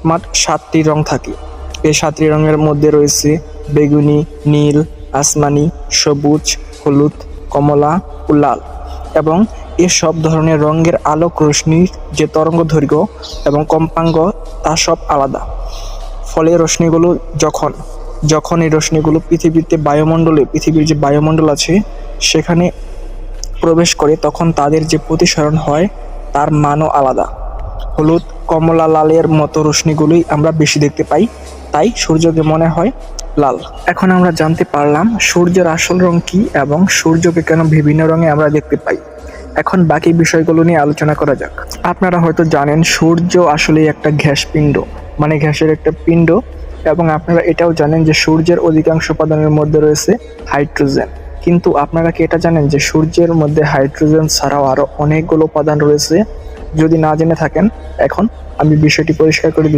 মোটমাট 7টি রং থাকে। এই 7টি রঙের মধ্যে রয়েছে বেগুনি, নীল, আসমানি, সবুজ, হলুদ, কমলা ও লাল। এবং এসব ধরনের রঙের আলোক রশ্মির যে তরঙ্গ দৈর্ঘ্য এবং কম্পাঙ্ক তা সব আলাদা। ফলে রশ্মিগুলো যখন এই রশ্মিগুলো পৃথিবীর যে বায়ুমণ্ডল আছে সেখানে প্রবেশ করে, তখন তাদের যে প্রতিসরণ হয় তার মানও আলাদা। হলুদ, কমলা, লালের মতো রশ্মিগুলোই আমরা বেশি দেখতে পাই, তাই সূর্যকে মনে হয় লাল। এখন আমরা জানতে পারলাম সূর্যের আসল রং কি এবং সূর্যকে কেন বিভিন্ন রঙে আমরা দেখতে পাই। এখন বাকি বিষয়গুলো নিয়ে আলোচনা করা যাক। আপনারা হয়তো জানেন সূর্য আসলে একটা গ্যাস পিণ্ড, মানে গ্যাসের একটা পিণ্ড। এবং আপনারা এটাও জানেন যে সূর্যের অধিকাংশ উপাদানের মধ্যে রয়েছে হাইড্রোজেন। কিন্তু আপনারা কি এটা জানেন যে সূর্যের মধ্যে হাইড্রোজেন ছাড়াও আরো অনেকগুলো উপাদান রয়েছে? যদি না জেনে থাকেন, এখন আমি বিষয়টি পরিষ্কার করে দিচ্ছি।